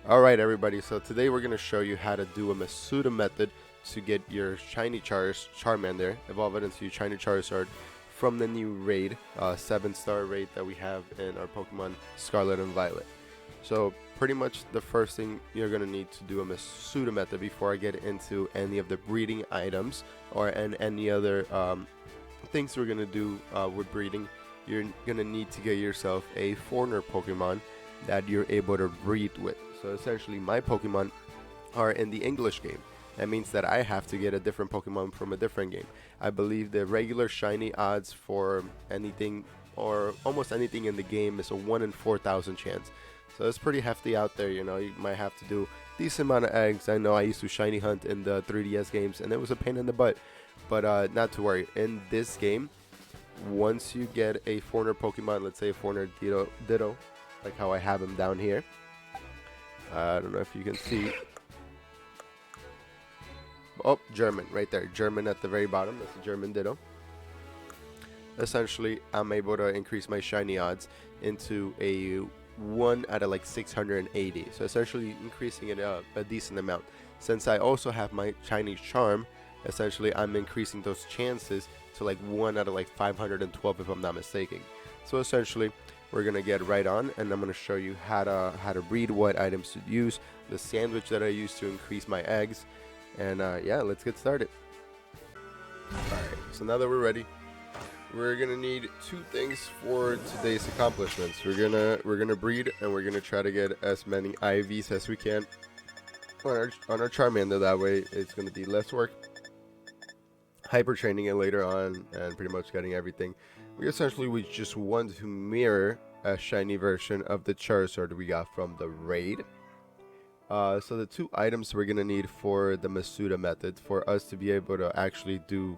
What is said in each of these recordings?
Alright everybody, so today we're going to show you how to do a Masuda method to get your shiny Charmander, evolve it into your shiny Charizard from the new raid, 7-star raid that we have in our Pokemon Scarlet and Violet. So pretty much the first thing you're going to need to do a Masuda method before I get into any of the breeding items or any other things we're going to do with breeding. You're going to need to get yourself a foreigner Pokemon that you're able to breed with. So essentially my Pokemon are in the English game. That means that I have to get a different Pokemon from a different game. I believe the regular shiny odds for anything or almost anything in the game is a 1 in 4,000 chance. So it's pretty hefty out there, you know. You might have to do decent amount of eggs. I know I used to shiny hunt in the 3DS games and it was a pain in the butt. But not to worry. In this game, once you get a foreigner Pokemon, let's say a foreigner Ditto, like how I have him down here. I don't know if you can see. Oh, German, right there. German at the very bottom. That's a German Ditto. Essentially, I'm able to increase my shiny odds into a 1 out of like 680. So essentially increasing it a decent amount. Since I also have my Chinese Charm, essentially I'm increasing those chances to like 1 out of like 512 if I'm not mistaken. So essentially, we're gonna get right on, and I'm gonna show you how to breed, what items to use, the sandwich that I use to increase my eggs, and yeah, let's get started. Alright, so now that we're ready, we're gonna need two things for today's accomplishments. We're gonna breed, and we're gonna try to get as many IVs as we can on our Charmander. That way it's gonna be less work hyper training it later on and pretty much getting everything. We just want to mirror a shiny version of the Charizard we got from the raid. So the two items we're gonna need for the Masuda method for us to be able to actually do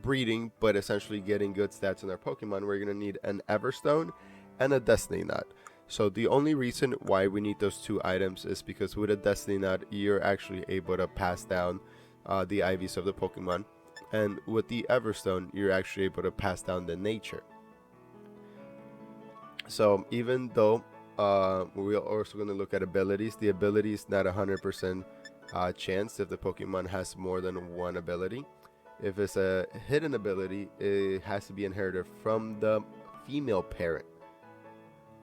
breeding, but essentially getting good stats in our Pokemon, we're gonna need an Everstone and a Destiny Knot. So the only reason why we need those two items is because with a Destiny Knot, you're actually able to pass down the IVs of the Pokemon, and with the Everstone, you're actually able to pass down the nature. So even though we're also going to look at abilities, the ability is not 100% chance if the Pokemon has more than one ability. If it's a hidden ability, it has to be inherited from the female parent,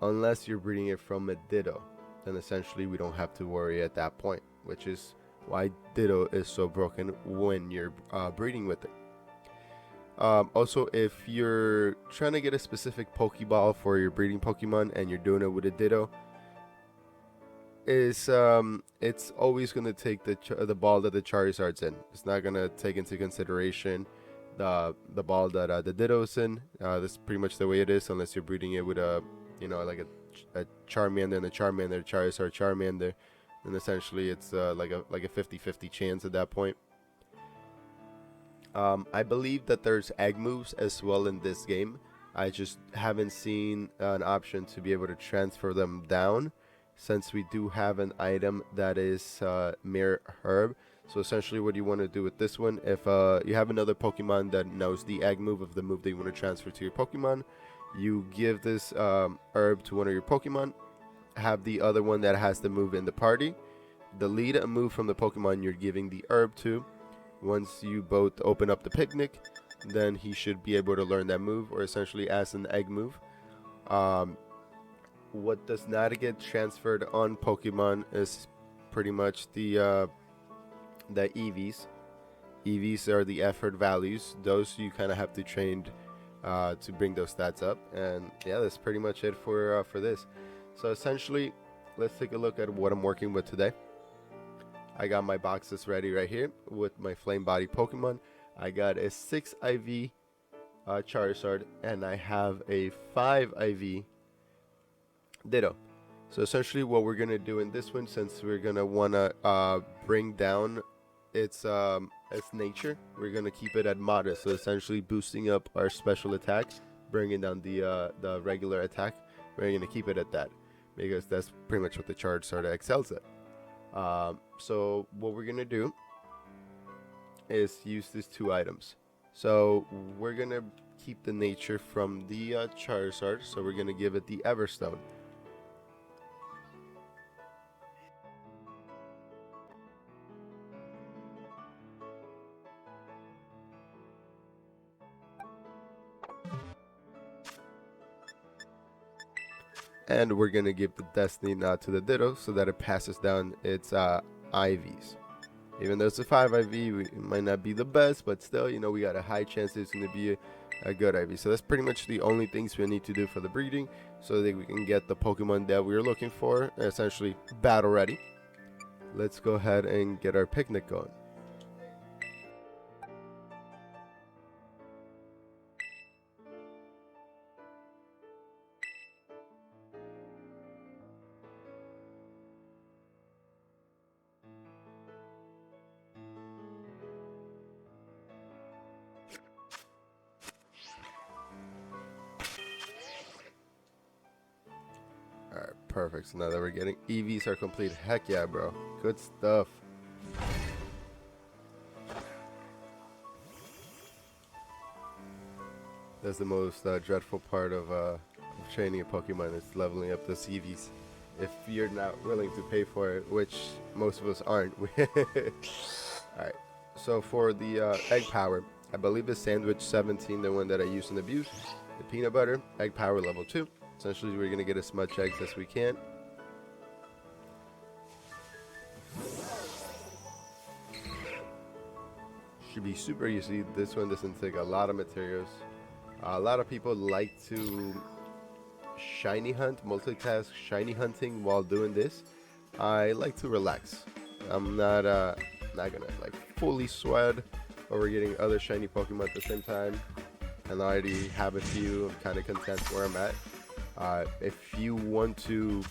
unless you're breeding it from a Ditto. Then essentially we don't have to worry at that point, which is why Ditto is so broken when you're breeding with it. Also, if you're trying to get a specific Pokeball for your breeding Pokemon and you're doing it with a Ditto, it's always going to take the ball that the Charizard's in. It's not going to take into consideration the ball that the Ditto's in. That's pretty much the way it is, unless you're breeding it with a, you know, like a Charmander and a Charmander, Charizard, Charmander. And essentially it's like a 50-50 chance at that point. I believe that there's egg moves as well in this game. I just haven't seen an option to be able to transfer them down, since we do have an item that is Mirror Herb. So essentially what you want to do with this one, if you have another Pokemon that knows the egg move of the move that you want to transfer to your Pokemon, you give this herb to one of your Pokemon, have the other one that has the move in the party delete a move from the Pokemon you're giving the herb to. Once you both open up the picnic, then he should be able to learn that move, or essentially as an egg move. What does not get transferred on Pokemon is pretty much the EVs. EVs are the effort values. Those you kind of have to train to bring those stats up. And yeah, that's pretty much it for this. So essentially, let's take a look at what I'm working with today. I got my boxes ready right here with my Flame Body Pokemon. I got a 6 IV Charizard, and I have a 5 IV Ditto. So essentially what we're going to do in this one, since we're going to want to bring down its nature, we're going to keep it at modest. So essentially boosting up our special attack, bringing down the regular attack. We're going to keep it at that, because that's pretty much what the Charizard excels at. So what we're gonna do is use these two items. So we're gonna keep the nature from the Charizard, so we're gonna give it the Everstone. And we're gonna give the Destiny Knot to the Ditto so that it passes down its IVs. Even though it's a 5 IV, it might not be the best, but still, you know, we got a high chance it's gonna be a good IV. So that's pretty much the only things we need to do for the breeding, so that we can get the Pokemon that we're looking for, essentially battle ready. Let's go ahead and get our picnic going. Alright, perfect. So now that we're getting EVs are complete. Heck yeah, bro. Good stuff. That's the most dreadful part of training a Pokemon, is leveling up those EVs. If you're not willing to pay for it, which most of us aren't. Alright, so for the egg power, I believe it's Sandwich 17, the one that I use in Abuse. The peanut butter, egg power level 2. Essentially, we're going to get as much eggs as we can. Should be super easy. This one doesn't take a lot of materials. A lot of people like to shiny hunt, multitask shiny hunting while doing this. I like to relax. I'm not gonna like fully sweat over getting other shiny Pokemon at the same time. And I already have a few. I'm kind of content where I'm at. If you want to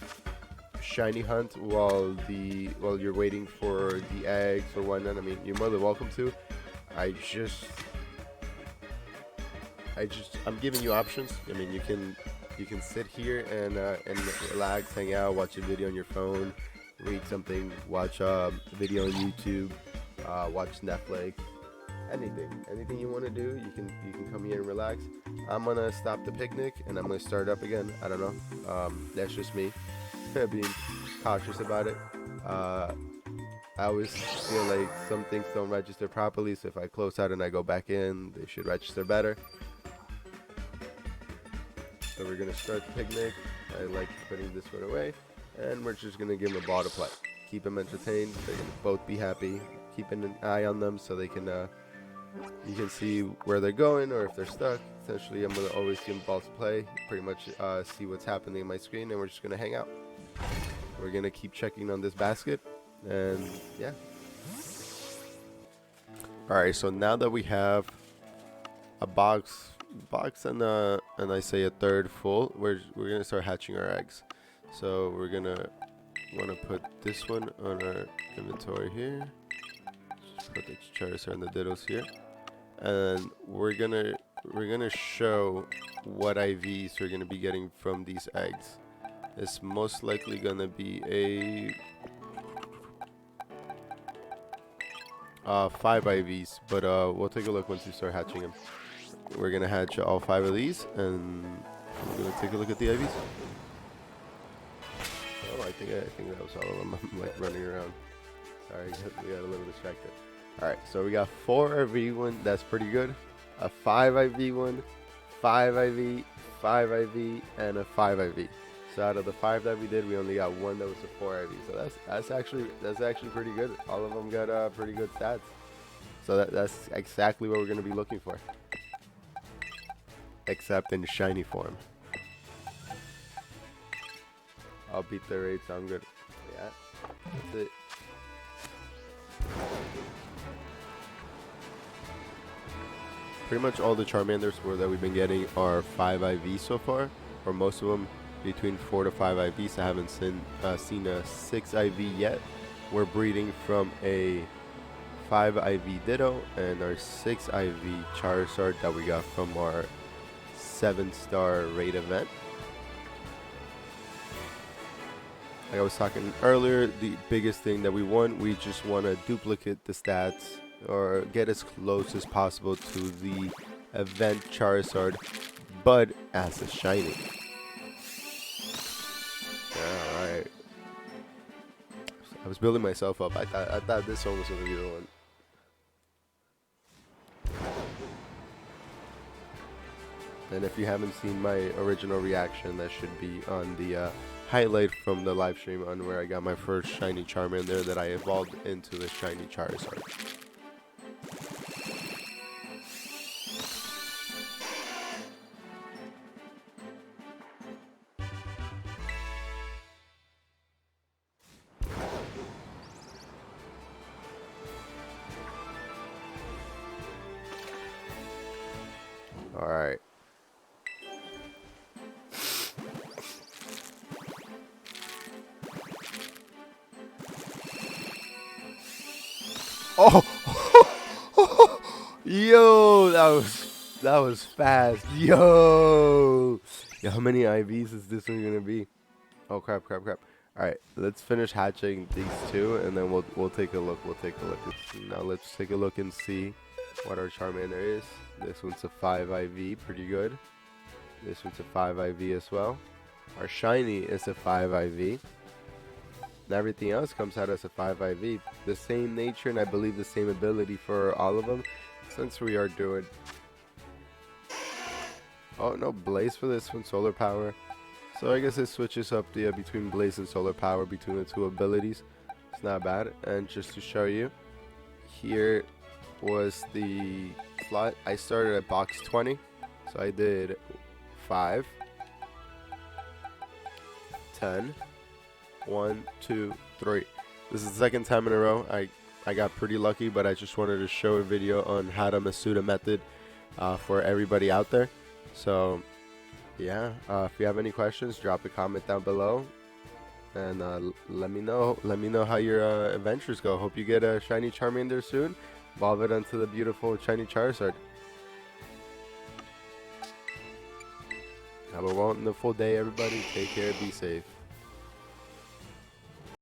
shiny hunt while you're waiting for the eggs or whatnot, I mean, you're more than welcome to. I'm giving you options. I mean, you can sit here and relax, hang out, watch a video on your phone, read something, watch a video on YouTube, watch Netflix, anything you want to do. You can come here and relax. I'm gonna stop the picnic and I'm gonna start up again. I don't know. That's just me being cautious about it. I always feel like some things don't register properly, so if I close out and I go back in, they should register better. So we're gonna start the picnic. I like putting this one away, and we're just gonna give them a ball to play. Keep them entertained. They're gonna both be happy. Keeping an eye on them so they can, you can see where they're going or if they're stuck. Essentially, I'm gonna always give them balls to play. Pretty much see what's happening in my screen, and we're just gonna hang out. We're gonna keep checking on this basket, and yeah. All right. So now that we have a box and I say a third full, we're gonna start hatching our eggs. So we're gonna want to put this one on our inventory here. Just put the Charizard and the Dittos here, and we're gonna show what IVs we're gonna be getting from these eggs. It's most likely gonna be a 5 IVs, but we'll take a look once we start hatching them. We're gonna hatch all 5 of these, and we're gonna take a look at the IVs. Oh, I think that was all of them. I'm like running around. Sorry, we got a little distracted. All right, so we got 4 IV one. That's pretty good. A 5 IV one, 5 IV, 5 IV, and a 5 IV. So out of the 5 that we did, we only got 1 that was a 4 IV. So that's actually pretty good. All of them got pretty good stats. So that's exactly what we're gonna be looking for. Except in shiny form. I'll beat the rate, so I'm good. Yeah, that's it. Pretty much all the Charmanders that we've been getting are 5 IV so far, or most of them between 4 to 5 IVs. I haven't seen a 6 IV yet. We're breeding from a 5 IV Ditto and our 6 IV Charizard that we got from our 7-star raid event. Like I was talking earlier, the biggest thing that we just want to duplicate the stats or get as close as possible to the event Charizard, but as a shiny. Alright. I was building myself up. I thought this one was going to be the one. And if you haven't seen my original reaction, that should be on the highlight from the live stream on where I got my first shiny Charmander that I evolved into the shiny Charizard. Alright. Oh! Yo, that was fast. Yo, how many IVs is this one gonna be? Oh crap. Alright, let's finish hatching these two, and then we'll take a look. Now let's take a look and see what our Charmander is. This one's a 5 IV, pretty good. This one's a 5 IV as well. Our shiny is a 5 IV. And everything else comes out as a 5 IV. The same nature and I believe the same ability for all of them, since we are doing... Oh no, Blaze for this one, Solar Power. So I guess it switches up the between Blaze and Solar Power between the two abilities. It's not bad. And just to show you, here was the slot. I started at box 20, so I did 5, 10, 1, 2, 3. This is the second time in a row. I got pretty lucky, but I just wanted to show a video on how to Masuda Method for everybody out there. So yeah, if you have any questions, drop a comment down below, and let me know how your adventures go. Hope you get a shiny Charmander soon. Evolve it onto the beautiful shiny Charizard. Have a wonderful day, everybody. Take care. Be safe.